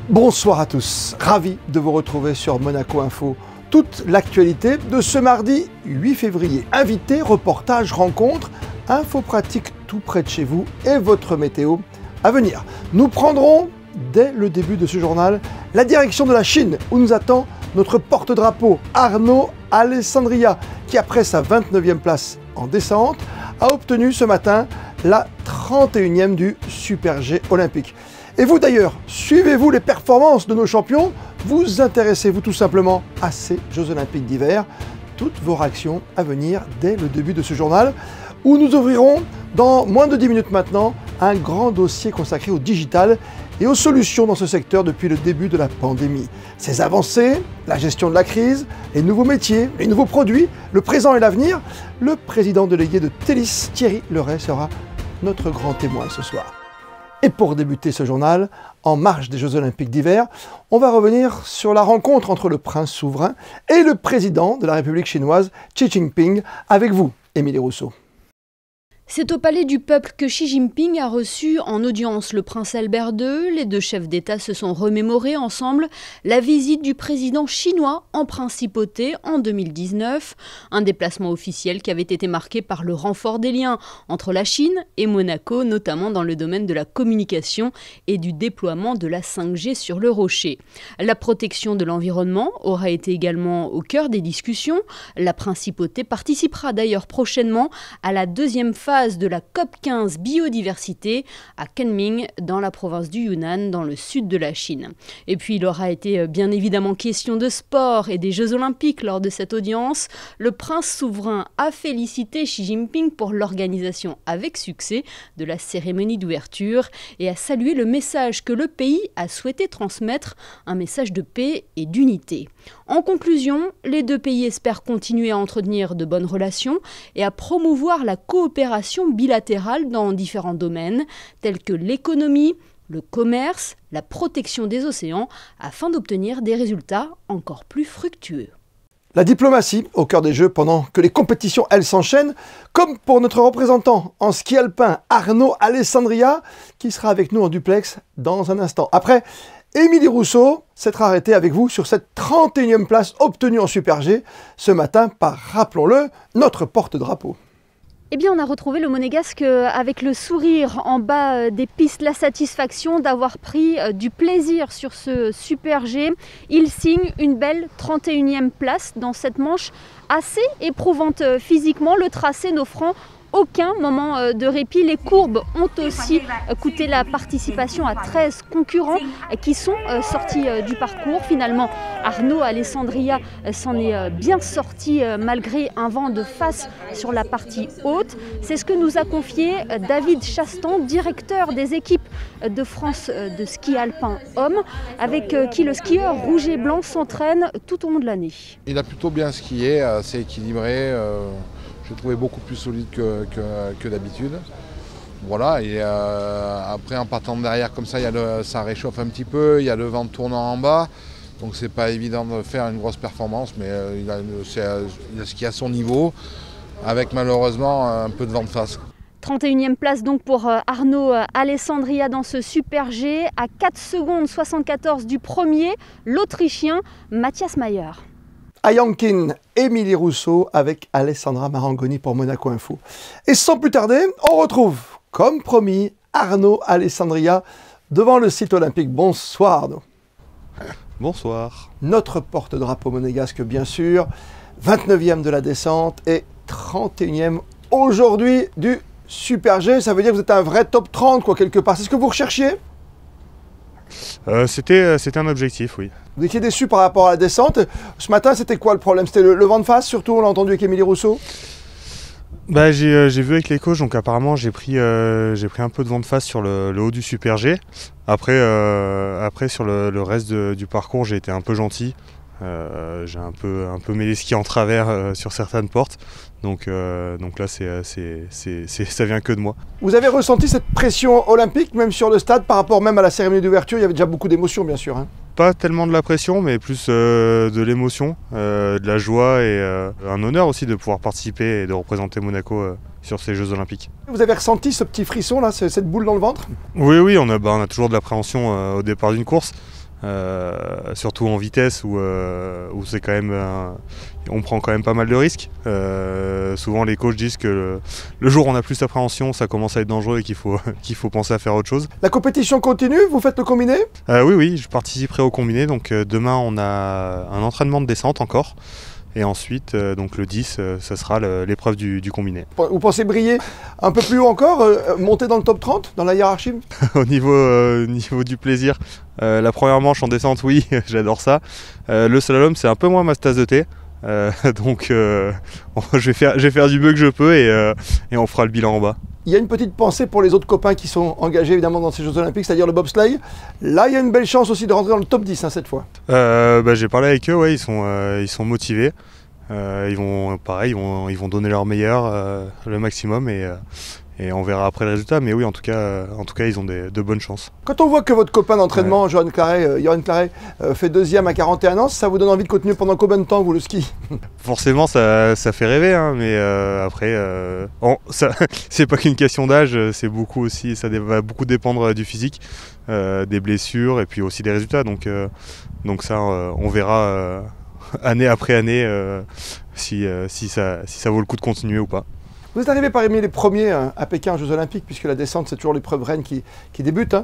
Bonsoir à tous, ravi de vous retrouver sur Monaco Info. Toute l'actualité de ce mardi 8 février. Invités, reportages, rencontres, infos pratiques tout près de chez vous et votre météo à venir. Nous prendrons, dès le début de ce journal, la direction de la Chine où nous attend notre porte-drapeau Arnaud Alessandria qui, après sa 29e place en descente, a obtenu ce matin la 31e du Super G olympique. Et vous d'ailleurs, suivez-vous les performances de nos champions? Vous intéressez-vous tout simplement à ces Jeux Olympiques d'hiver? Toutes vos réactions à venir dès le début de ce journal où nous ouvrirons dans moins de 10 minutes maintenant un grand dossier consacré au digital et aux solutions dans ce secteur depuis le début de la pandémie. Ces avancées, la gestion de la crise, les nouveaux métiers, les nouveaux produits, le présent et l'avenir, le président délégué de Télis, Thierry Leray, sera notre grand témoin ce soir. Et pour débuter ce journal, en marge des Jeux Olympiques d'hiver, on va revenir sur la rencontre entre le prince souverain et le président de la République chinoise, Xi Jinping, avec vous, Émilie Rousseau. C'est au Palais du Peuple que Xi Jinping a reçu en audience le prince Albert II. Les deux chefs d'État se sont remémorés ensemble la visite du président chinois en principauté en 2019. Un déplacement officiel qui avait été marqué par le renfort des liens entre la Chine et Monaco, notamment dans le domaine de la communication et du déploiement de la 5G sur le rocher. La protection de l'environnement aura été également au cœur des discussions. La principauté participera d'ailleurs prochainement à la deuxième phase de la COP15 biodiversité à Kunming dans la province du Yunnan dans le sud de la Chine. Et puis il aura été bien évidemment question de sport et des Jeux Olympiques lors de cette audience. Le prince souverain a félicité Xi Jinping pour l'organisation avec succès de la cérémonie d'ouverture et a salué le message que le pays a souhaité transmettre, un message de paix et d'unité. En conclusion, les deux pays espèrent continuer à entretenir de bonnes relations et à promouvoir la coopération bilatérale dans différents domaines tels que l'économie, le commerce, la protection des océans, afin d'obtenir des résultats encore plus fructueux. La diplomatie au cœur des Jeux pendant que les compétitions, elles, s'enchaînent, comme pour notre représentant en ski alpin, Arnaud Alessandria, qui sera avec nous en duplex dans un instant. Après, Émilie Rousseau s'être arrêtée avec vous sur cette 31e place obtenue en Super G ce matin par, rappelons-le, notre porte-drapeau. Eh bien, on a retrouvé le Monégasque avec le sourire en bas des pistes, la satisfaction d'avoir pris du plaisir sur ce Super G. Il signe une belle 31e place dans cette manche assez éprouvante physiquement, le tracé n'offrant aucun moment de répit. Les courbes ont aussi coûté la participation à 13 concurrents qui sont sortis du parcours. Finalement, Arnaud Alessandria s'en est bien sorti malgré un vent de face sur la partie haute. C'est ce que nous a confié David Chastan, directeur des équipes de France de ski alpin homme, avec qui le skieur rouge et blanc s'entraîne tout au long de l'année. Il a plutôt bien skié, assez équilibré. Je l'ai trouvé beaucoup plus solide que d'habitude. Voilà, et après en partant de derrière comme ça, ça réchauffe un petit peu, il y a le vent tournant en bas, donc c'est pas évident de faire une grosse performance, mais il a skié à son niveau, avec malheureusement un peu de vent de face. 31e place donc pour Arnaud Alessandria dans ce Super G, à 4 secondes 74 du premier, l'Autrichien Matthias Mayer. À Yankin, Émilie Rousseau avec Alessandra Marangoni pour Monaco Info. Et sans plus tarder, on retrouve, comme promis, Arnaud Alessandria devant le site olympique. Bonsoir Arnaud. Bonsoir. Notre porte-drapeau monégasque bien sûr, 29e de la descente et 31e aujourd'hui du Super G. Ça veut dire que vous êtes un vrai top 30 quoi quelque part. C'est ce que vous recherchiez? C'était un objectif, oui. Vous étiez déçu par rapport à la descente. Ce matin, c'était quoi le problème? C'était le vent de face, surtout, on l'a entendu avec Émilie Rousseau? Bah, j'ai vu avec les coachs, donc apparemment j'ai pris un peu de vent de face sur le haut du Super G. Après sur le reste du parcours, j'ai été un peu gentil. J'ai un peu mis les skis en travers sur certaines portes. Donc là, ça vient que de moi. Vous avez ressenti cette pression olympique, même sur le stade, par rapport même à la cérémonie d'ouverture? Il y avait déjà beaucoup d'émotions, bien sûr. Hein. Pas tellement de la pression, mais plus de l'émotion, de la joie et un honneur aussi de pouvoir participer et de représenter Monaco sur ces Jeux Olympiques. Vous avez ressenti ce petit frisson, là, cette boule dans le ventre? Oui, on a toujours de l'appréhension au départ d'une course. surtout en vitesse où c'est quand même on prend quand même pas mal de risques. Souvent les coachs disent que le jour où on a plus d'appréhension, ça commence à être dangereux et qu'il faut penser à faire autre chose. La compétition continue, vous faites le combiné? Oui, je participerai au combiné. Donc demain on a un entraînement de descente encore. Et ensuite, donc le 10, ça sera l'épreuve du combiné. Vous pensez briller un peu plus haut encore, monter dans le top 30, dans la hiérarchie? Au niveau du plaisir, la première manche en descente, oui, j'adore ça. Le slalom, c'est un peu moins ma tasse de thé. Donc je vais faire du mieux que je peux et on fera le bilan en bas. Il y a une petite pensée pour les autres copains qui sont engagés évidemment dans ces Jeux Olympiques, c'est-à-dire le bobsleigh. Là, il y a une belle chance aussi de rentrer dans le top 10 cette fois. J'ai parlé avec eux, ouais, ils sont motivés. Ils vont donner leur meilleur, le maximum et on verra après le résultat. Mais oui, en tout cas ils ont de bonnes chances. Quand on voit que votre copain d'entraînement, Johan Claret, fait deuxième à 41 ans, ça vous donne envie de continuer pendant combien de temps, vous, le ski? Forcément, ça fait rêver, hein, mais après, c'est pas qu'une question d'âge, c'est beaucoup aussi, ça va beaucoup dépendre du physique, des blessures et puis aussi des résultats. Donc ça, on verra année après année si ça vaut le coup de continuer ou pas. Vous êtes arrivé parmi les premiers à Pékin aux Jeux Olympiques, puisque la descente, c'est toujours l'épreuve reine qui débute,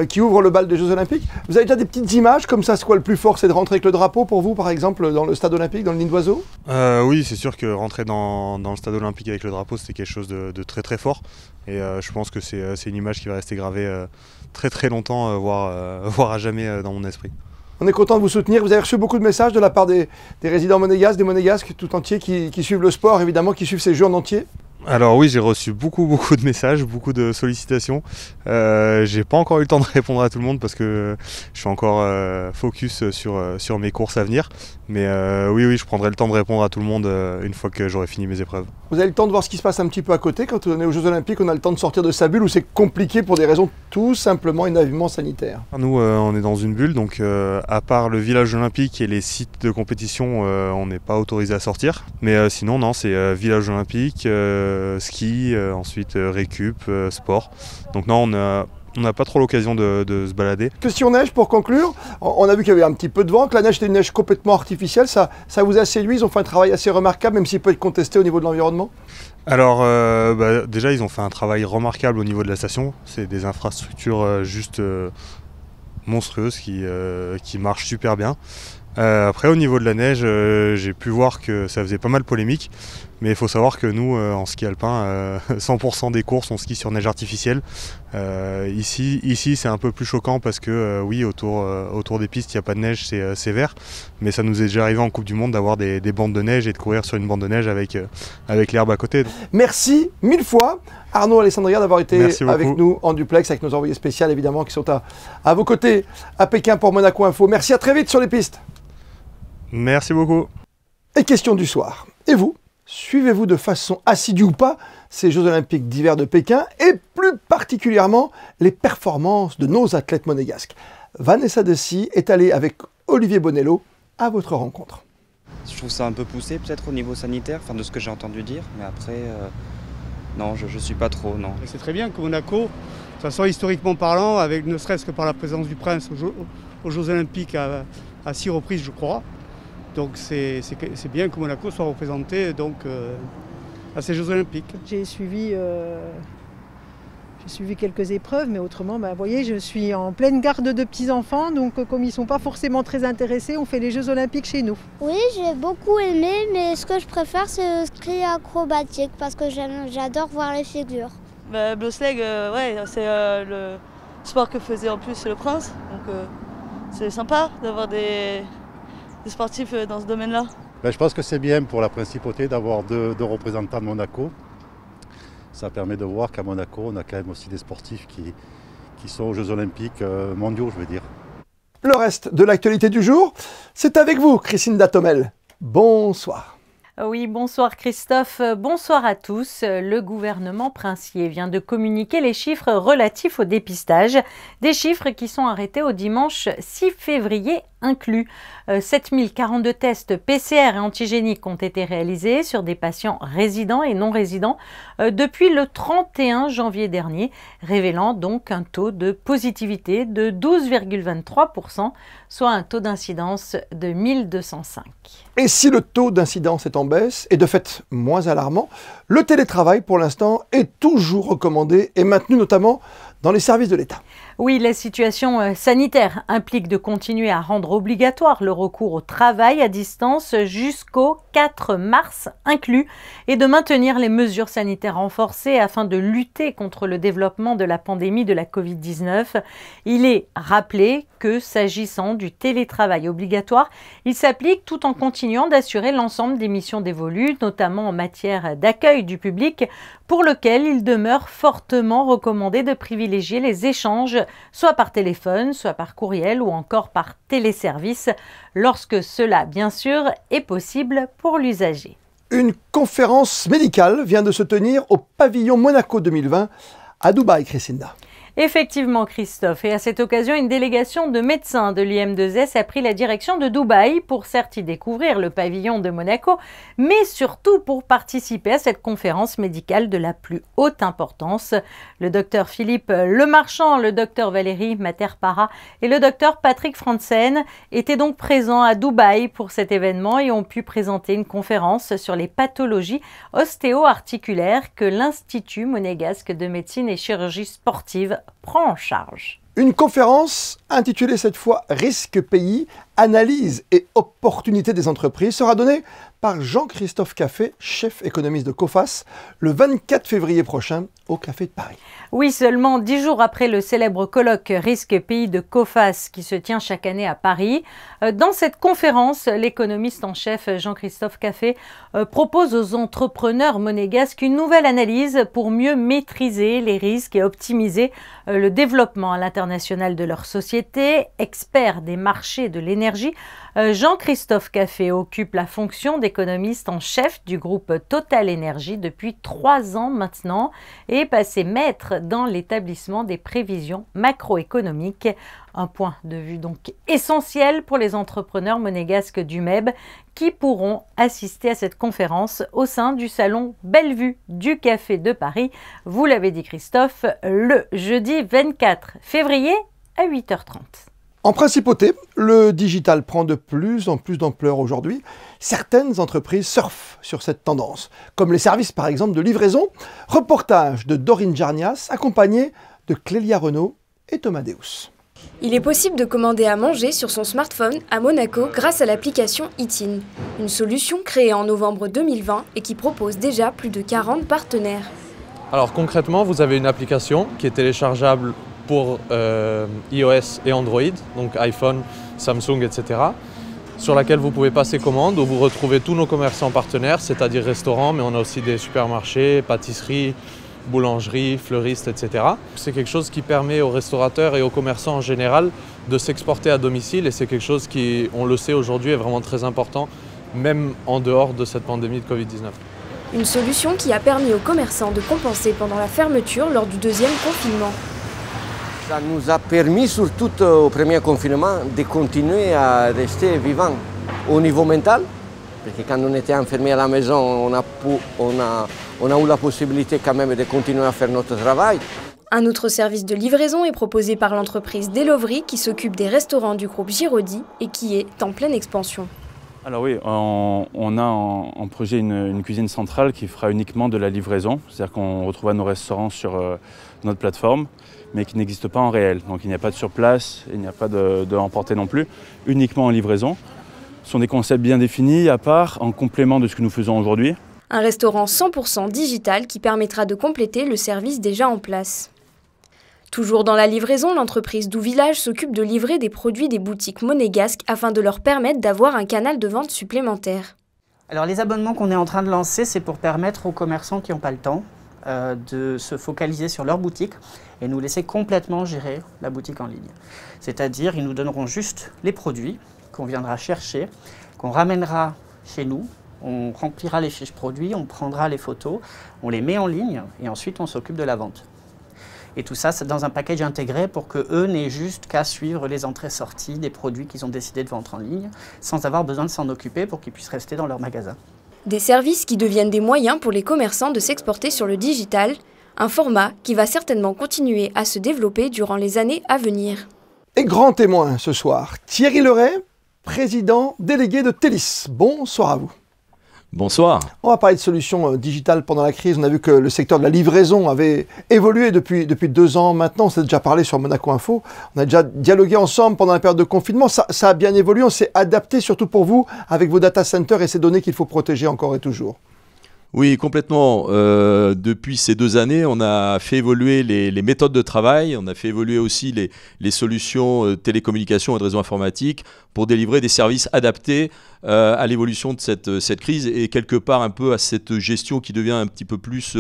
qui ouvre le bal des Jeux Olympiques. Vous avez déjà des petites images comme ça? C'est quoi le plus fort? C'est de rentrer avec le drapeau pour vous, par exemple, dans le stade olympique, dans le nid d'oiseaux? Oui, c'est sûr que rentrer dans le stade olympique avec le drapeau, c'était quelque chose de très très fort. Et je pense que c'est une image qui va rester gravée très très longtemps, voire à jamais dans mon esprit. On est content de vous soutenir. Vous avez reçu beaucoup de messages de la part des résidents monégasques, des monégasques tout entiers qui suivent le sport, évidemment, qui suivent ces Jeux en entier. Alors oui, j'ai reçu beaucoup de messages, beaucoup de sollicitations. J'ai pas encore eu le temps de répondre à tout le monde parce que je suis encore focus sur mes courses à venir. Mais oui, je prendrai le temps de répondre à tout le monde une fois que j'aurai fini mes épreuves. Vous avez le temps de voir ce qui se passe un petit peu à côté. Quand on est aux Jeux Olympiques, on a le temps de sortir de sa bulle où c'est compliqué pour des raisons tout simplement et naïvement sanitaires. Nous, on est dans une bulle, donc à part le village olympique et les sites de compétition, on n'est pas autorisé à sortir. Mais sinon, non, c'est village olympique, ski, ensuite récup, sport. Donc non, on n'a pas trop l'occasion de se balader. Question neige pour conclure. On a vu qu'il y avait un petit peu de vent, que la neige était une neige complètement artificielle. Ça vous a séduit? Ils ont fait un travail assez remarquable, même s'il peut être contesté au niveau de l'environnement. Alors déjà, ils ont fait un travail remarquable au niveau de la station. C'est des infrastructures juste monstrueuses qui marchent super bien. Après, au niveau de la neige, j'ai pu voir que ça faisait pas mal polémique. Mais il faut savoir que nous, en ski alpin, 100% des courses, on skie sur neige artificielle. Ici c'est un peu plus choquant parce que oui, autour des pistes, il n'y a pas de neige, c'est vert. Mais ça nous est déjà arrivé en Coupe du Monde d'avoir des bandes de neige et de courir sur une bande de neige avec l'herbe à côté. Merci 1000 fois Arnaud Alessandria d'avoir été avec nous en duplex, avec nos envoyés spéciaux évidemment qui sont à vos côtés à Pékin pour Monaco Info. Merci, à très vite sur les pistes. Merci beaucoup. Et question du soir. Et vous, suivez-vous de façon assidue ou pas ces Jeux Olympiques d'hiver de Pékin et plus particulièrement les performances de nos athlètes monégasques? Vanessa Dessy est allée avec Olivier Bonello à votre rencontre. Je trouve ça un peu poussé peut-être au niveau sanitaire, enfin de ce que j'ai entendu dire, mais après, non, je suis pas trop, non. C'est très bien que Monaco, de toute façon historiquement parlant, avec ne serait-ce que par la présence du prince aux Jeux Olympiques à 6 reprises je crois, donc c'est bien que Monaco soit représenté donc, à ces Jeux Olympiques. J'ai suivi quelques épreuves, mais autrement, vous voyez, je suis en pleine garde de petits-enfants, donc comme ils ne sont pas forcément très intéressés, on fait les Jeux Olympiques chez nous. Oui, j'ai beaucoup aimé, mais ce que je préfère, c'est le ski acrobatique, parce que j'adore voir les figures. Bobsleigh, ouais, c'est le sport que faisait en plus le prince, donc c'est sympa d'avoir des sportifs dans ce domaine-là. Je pense que c'est bien pour la principauté d'avoir deux représentants de Monaco. Ça permet de voir qu'à Monaco, on a quand même aussi des sportifs qui sont aux Jeux Olympiques mondiaux, je veux dire. Le reste de l'actualité du jour, c'est avec vous, Christine Datomel. Bonsoir. Oui, bonsoir Christophe, bonsoir à tous. Le gouvernement princier vient de communiquer les chiffres relatifs au dépistage, des chiffres qui sont arrêtés au dimanche 6 février inclus. 7042 tests PCR et antigéniques ont été réalisés sur des patients résidents et non résidents depuis le 31 janvier dernier, révélant donc un taux de positivité de 12,23%, soit un taux d'incidence de 1205. Et si le taux d'incidence est en baisse, et de fait moins alarmant, le télétravail pour l'instant est toujours recommandé et maintenu notamment dans les services de l'État. Oui, la situation sanitaire implique de continuer à rendre obligatoire le recours au travail à distance jusqu'au 4 mars inclus et de maintenir les mesures sanitaires renforcées afin de lutter contre le développement de la pandémie de la Covid-19. Il est rappelé que s'agissant du télétravail obligatoire, il s'applique tout en continuant d'assurer l'ensemble des missions dévolues, notamment en matière d'accueil du public, pour lequel il demeure fortement recommandé de privilégier les échanges, soit par téléphone, soit par courriel ou encore par téléservice, lorsque cela, bien sûr, est possible pour l'usager. Une conférence médicale vient de se tenir au pavillon Monaco 2020 à Dubaï, Christina. Effectivement, Christophe. Et à cette occasion, une délégation de médecins de l'IM2S a pris la direction de Dubaï pour certes y découvrir le pavillon de Monaco, mais surtout pour participer à cette conférence médicale de la plus haute importance. Le docteur Philippe Lemarchand, le docteur Valérie Materpara et le docteur Patrick Franzen étaient donc présents à Dubaï pour cet événement et ont pu présenter une conférence sur les pathologies ostéo-articulaires que l'Institut monégasque de médecine et chirurgie sportive prend en charge. Une conférence intitulée cette fois « Risque pays, analyse et opportunités des entreprises » sera donnée par Jean-Christophe Caffé, chef économiste de Coface, le 24 février prochain au Café de Paris. Oui, seulement 10 jours après le célèbre colloque Risque pays de Coface qui se tient chaque année à Paris. Dans cette conférence, l'économiste en chef Jean-Christophe Caffé propose aux entrepreneurs monégasques une nouvelle analyse pour mieux maîtriser les risques et optimiser le développement à l'international de leur société. Expert des marchés de l'énergie, Jean-Christophe Caffé occupe la fonction d'économiste en chef du groupe Total Énergie depuis 3 ans maintenant et est passé maître dans l'établissement des prévisions macroéconomiques. Un point de vue donc essentiel pour les entrepreneurs monégasques du MEB qui pourront assister à cette conférence au sein du salon Bellevue du Café de Paris. Vous l'avez dit Christophe, le jeudi 24 février à 8h30. En principauté, le digital prend de plus en plus d'ampleur aujourd'hui. Certaines entreprises surfent sur cette tendance, comme les services par exemple de livraison. Reportage de Dorine Jarnias, accompagnée de Clélia Renaud et Thomas Deus. Il est possible de commander à manger sur son smartphone à Monaco grâce à l'application Eatin, une solution créée en novembre 2020 et qui propose déjà plus de 40 partenaires. Alors concrètement, vous avez une application qui est téléchargeable pour iOS et Android, donc iPhone, Samsung, etc., sur laquelle vous pouvez passer commande, où vous retrouvez tous nos commerçants partenaires, c'est-à-dire restaurants, mais on a aussi des supermarchés, pâtisseries, boulangeries, fleuristes, etc. C'est quelque chose qui permet aux restaurateurs et aux commerçants en général de s'exporter à domicile et c'est quelque chose qui, on le sait aujourd'hui, est vraiment très important, même en dehors de cette pandémie de Covid-19. Une solution qui a permis aux commerçants de compenser pendant la fermeture lors du deuxième confinement. Ça nous a permis, surtout au premier confinement, de continuer à rester vivants au niveau mental. Parce que quand on était enfermé à la maison, on a eu la possibilité quand même de continuer à faire notre travail. Un autre service de livraison est proposé par l'entreprise Delovry qui s'occupe des restaurants du groupe Giraudy et qui est en pleine expansion. Alors oui, on a en projet une cuisine centrale qui fera uniquement de la livraison. C'est-à-dire qu'on retrouvera nos restaurants sur notre plateforme, mais qui n'existe pas en réel. Donc il n'y a pas de surplace, il n'y a pas de emporter non plus, uniquement en livraison. Ce sont des concepts bien définis, à part, en complément de ce que nous faisons aujourd'hui. Un restaurant 100% digital qui permettra de compléter le service déjà en place. Toujours dans la livraison, l'entreprise Douvillage s'occupe de livrer des produits des boutiques monégasques afin de leur permettre d'avoir un canal de vente supplémentaire. Alors les abonnements qu'on est en train de lancer, c'est pour permettre aux commerçants qui n'ont pas le temps de se focaliser sur leur boutique et nous laisser complètement gérer la boutique en ligne. C'est-à-dire, ils nous donneront juste les produits qu'on viendra chercher, qu'on ramènera chez nous, on remplira les fiches produits, on prendra les photos, on les met en ligne et ensuite on s'occupe de la vente. Et tout ça, c'est dans un package intégré pour qu'eux n'aient juste qu'à suivre les entrées-sorties des produits qu'ils ont décidé de vendre en ligne, sans avoir besoin de s'en occuper pour qu'ils puissent rester dans leur magasin. Des services qui deviennent des moyens pour les commerçants de s'exporter sur le digital, un format qui va certainement continuer à se développer durant les années à venir. Et grand témoin ce soir, Thierry Leray, président délégué de Télis. Bonsoir à vous. Bonsoir. On va parler de solutions digitales pendant la crise. On a vu que le secteur de la livraison avait évolué depuis 2 ans maintenant. On s'est déjà parlé sur Monaco Info. On a déjà dialogué ensemble pendant la période de confinement. Ça a bien évolué. On s'est adapté, surtout pour vous, avec vos data centers et ces données qu'il faut protéger encore et toujours. Oui, complètement. Depuis ces 2 années, on a fait évoluer les méthodes de travail, on a fait évoluer aussi les solutions télécommunications et de réseaux informatiques pour délivrer des services adaptés à l'évolution de cette crise et quelque part un peu à cette gestion qui devient un petit peu plus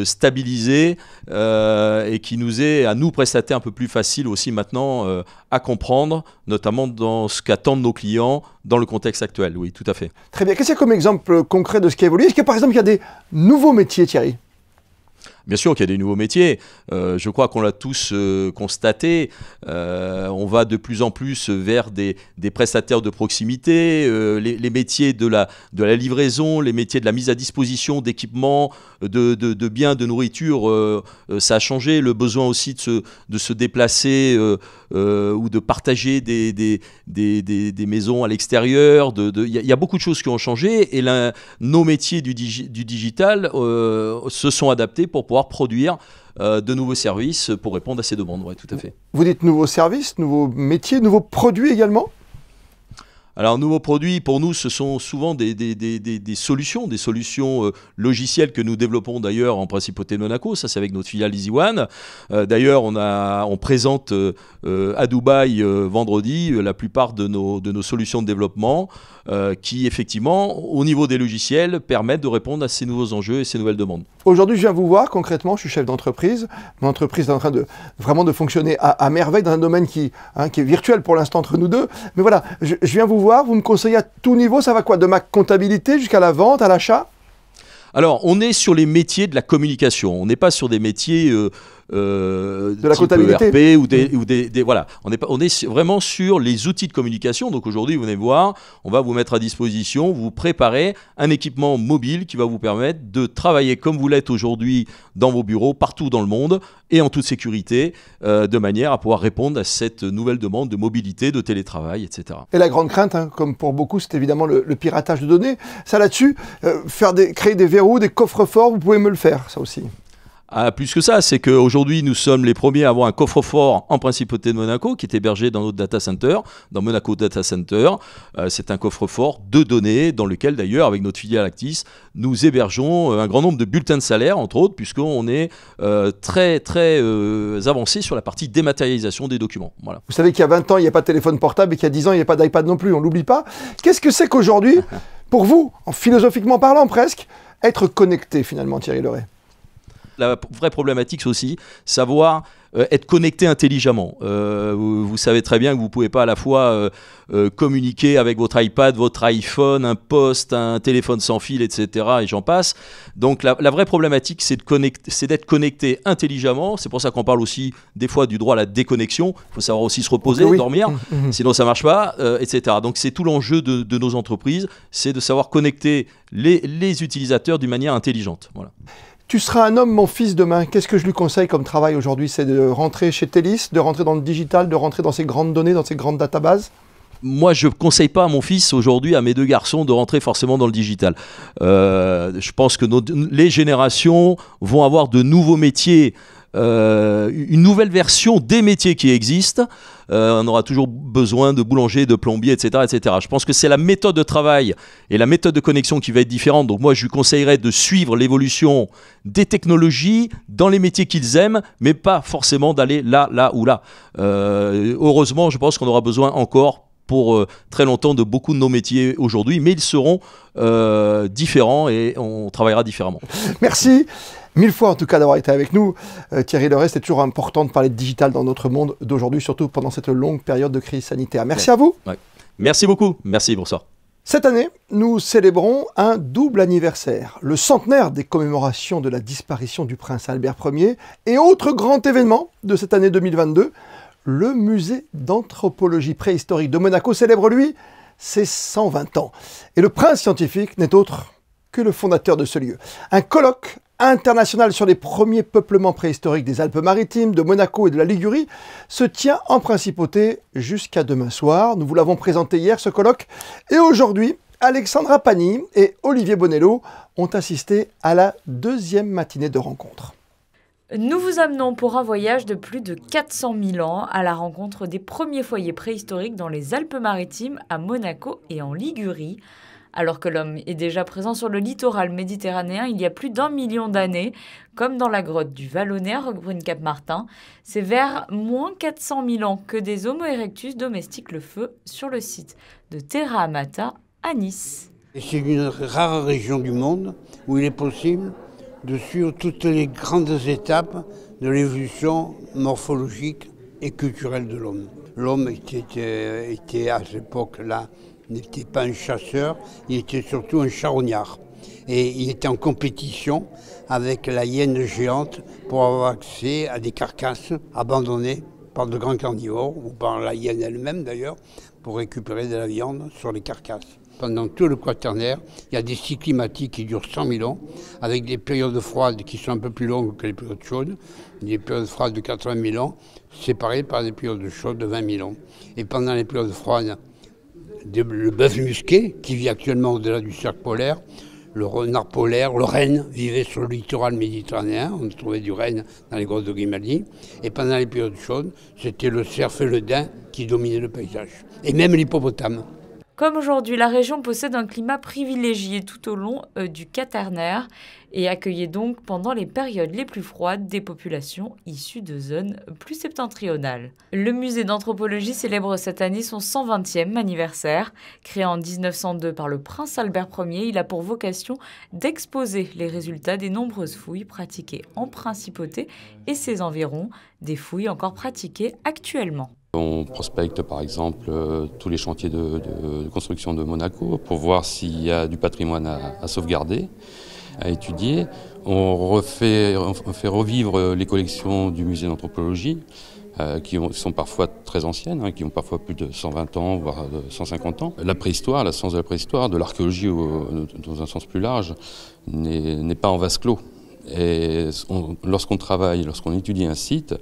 stabilisée et qui nous est, à nous prestataires, un peu plus facile aussi maintenant à comprendre, notamment dans ce qu'attendent nos clients dans le contexte actuel. Oui, tout à fait. Très bien. Qu'est-ce qu'il y a comme exemple concret de ce qui a évolué? Est-ce que par exemple il y a des nouveaux métiers, Thierry? Bien sûr qu'il y a des nouveaux métiers, je crois qu'on l'a tous constaté, on va de plus en plus vers des prestataires de proximité, les métiers de la livraison, les métiers de la mise à disposition d'équipements, de biens, de nourriture, ça a changé, le besoin aussi de se déplacer ou de partager des maisons à l'extérieur, il y a beaucoup de choses qui ont changé et nos métiers du digital se sont adaptés pour pouvoir produire de nouveaux services pour répondre à ces demandes. Oui, tout à fait. Vous dites nouveaux services, nouveaux métiers, nouveaux produits également? Alors, nouveaux produits, pour nous, ce sont souvent des solutions logicielles que nous développons d'ailleurs en Principauté de Monaco. Ça, c'est avec notre filiale EasyOne. D'ailleurs, on présente à Dubaï vendredi la plupart de nos solutions de développement qui, effectivement, au niveau des logiciels, permettent de répondre à ces nouveaux enjeux et ces nouvelles demandes. Aujourd'hui, je viens vous voir concrètement, je suis chef d'entreprise. Mon entreprise est en train de vraiment de fonctionner à merveille dans un domaine qui est virtuel pour l'instant entre nous deux. Mais voilà, je viens vous voir, vous me conseillez à tout niveau, ça va quoi? De ma comptabilité jusqu'à la vente, à l'achat? Alors, on est sur les métiers de la communication, on n'est pas sur des métiers de la comptabilité ERP ou voilà, on est vraiment sur les outils de communication. Donc aujourd'hui, vous venez voir, on va vous mettre à disposition, vous préparer un équipement mobile qui va vous permettre de travailler comme vous l'êtes aujourd'hui dans vos bureaux, partout dans le monde et en toute sécurité, de manière à pouvoir répondre à cette nouvelle demande de mobilité, de télétravail, etc. Et la grande crainte, comme pour beaucoup, c'est évidemment le piratage de données. Ça là-dessus, créer des verrous, des coffres-forts, vous pouvez me le faire, ça aussi. Ah, plus que ça, c'est qu'aujourd'hui, nous sommes les premiers à avoir un coffre-fort en Principauté de Monaco qui est hébergé dans notre data center, dans Monaco Data Center. C'est un coffre-fort de données dans lequel, d'ailleurs, avec notre filiale Actis, nous hébergeons un grand nombre de bulletins de salaire, entre autres, puisqu'on est très avancé sur la partie dématérialisation des documents. Voilà. Vous savez qu'il y a 20 ans, il n'y a pas de téléphone portable et qu'il y a 10 ans, il n'y a pas d'iPad non plus, on ne l'oublie pas. Qu'est-ce que c'est qu'aujourd'hui, pour vous, philosophiquement parlant presque, être connecté finalement, Thierry Leray? La vraie problématique, c'est aussi savoir être connecté intelligemment. Vous savez très bien que vous ne pouvez pas à la fois communiquer avec votre iPad, votre iPhone, un poste, un téléphone sans fil, etc. et j'en passe. Donc la vraie problématique, c'est d'être connecté intelligemment. C'est pour ça qu'on parle aussi des fois du droit à la déconnexion. Il faut savoir aussi se reposer, dormir, sinon ça ne marche pas, etc. Donc c'est tout l'enjeu de nos entreprises, c'est de savoir connecter les utilisateurs d'une manière intelligente. Voilà. Tu seras un homme, mon fils, demain. Qu'est-ce que je lui conseille comme travail aujourd'hui? C'est de rentrer chez Télis, de rentrer dans le digital, de rentrer dans ces grandes données, dans ces grandes databases? Moi, je ne conseille pas à mon fils aujourd'hui, à mes 2 garçons, de rentrer forcément dans le digital. Je pense que les générations vont avoir de nouveaux métiers, une nouvelle version des métiers qui existent. On aura toujours besoin de boulanger, de plombier, etc., etc. Je pense que c'est la méthode de travail et la méthode de connexion qui va être différente. Donc moi, je lui conseillerais de suivre l'évolution des technologies dans les métiers qu'ils aiment, mais pas forcément d'aller là ou là. Heureusement, je pense qu'on aura besoin encore pour très longtemps de beaucoup de nos métiers aujourd'hui, mais ils seront différents et on travaillera différemment. Merci. 1000 fois en tout cas d'avoir été avec nous. Thierry Leray, c'est toujours important de parler de digital dans notre monde d'aujourd'hui, surtout pendant cette longue période de crise sanitaire. Merci à vous. Ouais. Merci beaucoup. Merci, bonsoir. Cette année, nous célébrons un double anniversaire, le centenaire des commémorations de la disparition du prince Albert Ier et autre grand événement de cette année 2022, le musée d'anthropologie préhistorique de Monaco célèbre, lui, ses 120 ans. Et le prince scientifique n'est autre que le fondateur de ce lieu. Un colloque international sur les premiers peuplements préhistoriques des Alpes-Maritimes, de Monaco et de la Ligurie se tient en principauté jusqu'à demain soir. Nous vous l'avons présenté hier, ce colloque, et aujourd'hui, Alexandra Pani et Olivier Bonello ont assisté à la deuxième matinée de rencontre. Nous vous amenons pour un voyage de plus de 400 000 ans à la rencontre des premiers foyers préhistoriques dans les Alpes-Maritimes, à Monaco et en Ligurie. Alors que l'homme est déjà présent sur le littoral méditerranéen il y a plus d'1 million d'années, comme dans la grotte du Vallonnet à Roquebrune-Cap-Martin, c'est vers moins 400 000 ans que des Homo erectus domestiquent le feu sur le site de Terra Amata à Nice. C'est une rare région du monde où il est possible de suivre toutes les grandes étapes de l'évolution morphologique et culturelle de l'homme. L'homme était à cette époque-là n'était pas un chasseur, il était surtout un charognard. Et il était en compétition avec la hyène géante pour avoir accès à des carcasses abandonnées par de grands carnivores, ou par la hyène elle-même d'ailleurs, pour récupérer de la viande sur les carcasses. Pendant tout le Quaternaire, il y a des cycles climatiques qui durent 100 000 ans, avec des périodes froides qui sont un peu plus longues que les périodes chaudes, des périodes froides de 80 000 ans, séparées par des périodes chaudes de 20 000 ans. Et pendant les périodes froides, le bœuf musqué, qui vit actuellement au-delà du cercle polaire, le renard polaire, le renne vivait sur le littoral méditerranéen, on trouvait du renne dans les grottes de Grimaldi, et pendant les périodes chaudes, c'était le cerf et le daim qui dominaient le paysage, et même l'hippopotame. Comme aujourd'hui, la région possède un climat privilégié tout au long du Quaternaire et accueillait donc pendant les périodes les plus froides des populations issues de zones plus septentrionales. Le musée d'anthropologie célèbre cette année son 120e anniversaire. Créé en 1902 par le prince Albert Ier, il a pour vocation d'exposer les résultats des nombreuses fouilles pratiquées en principauté et ses environs, des fouilles encore pratiquées actuellement. On prospecte par exemple tous les chantiers de construction de Monaco pour voir s'il y a du patrimoine à sauvegarder, à étudier. On fait revivre les collections du musée d'anthropologie qui sont parfois très anciennes, qui ont parfois plus de 120 ans, voire 150 ans. La préhistoire, la science de la préhistoire, de l'archéologie dans un sens plus large, n'est pas en vase clos. Et lorsqu'on travaille, lorsqu'on étudie un site,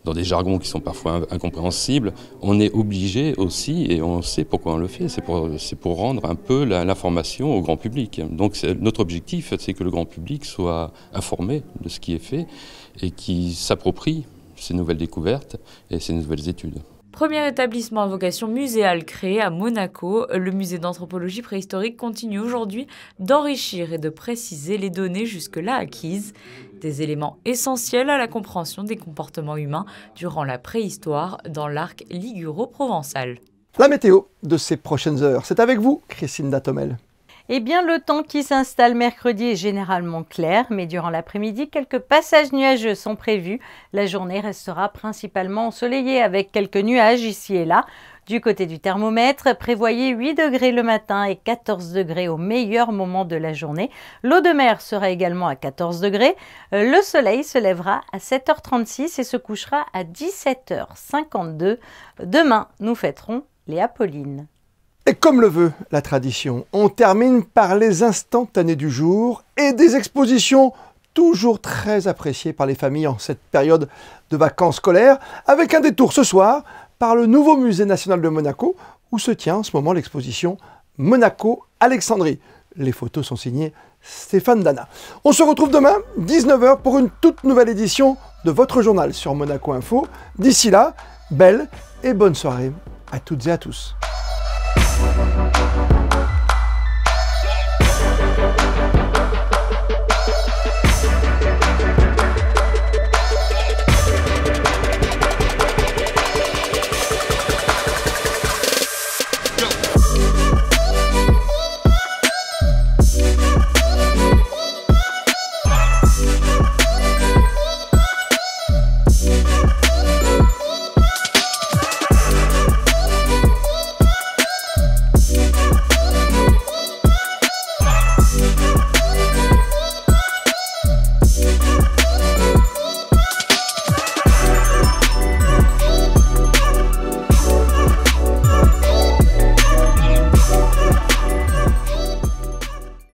dans des jargons qui sont parfois incompréhensibles, on est obligé aussi, et on sait pourquoi on le fait, c'est pour rendre un peu l'information au grand public. Donc notre objectif, c'est que le grand public soit informé de ce qui est fait et qui s'approprie ces nouvelles découvertes et ces nouvelles études. Premier établissement à vocation muséale créé à Monaco, le musée d'anthropologie préhistorique continue aujourd'hui d'enrichir et de préciser les données jusque-là acquises, des éléments essentiels à la compréhension des comportements humains durant la préhistoire dans l'arc liguro-provençal. La météo de ces prochaines heures, c'est avec vous, Christine Datomel. Eh bien, le temps qui s'installe mercredi est généralement clair, mais durant l'après-midi, quelques passages nuageux sont prévus. La journée restera principalement ensoleillée avec quelques nuages ici et là. Du côté du thermomètre, prévoyez 8 degrés le matin et 14 degrés au meilleur moment de la journée. L'eau de mer sera également à 14 degrés. Le soleil se lèvera à 7h36 et se couchera à 17h52. Demain, nous fêterons les Apollines. Et comme le veut la tradition, on termine par les instantanés du jour et des expositions toujours très appréciées par les familles en cette période de vacances scolaires, avec un détour ce soir par le nouveau musée national de Monaco, où se tient en ce moment l'exposition Monaco Alexandrie. Les photos sont signées Stéphane Dana. On se retrouve demain, 19h, pour une toute nouvelle édition de votre journal sur Monaco Info. D'ici là, belle et bonne soirée à toutes et à tous.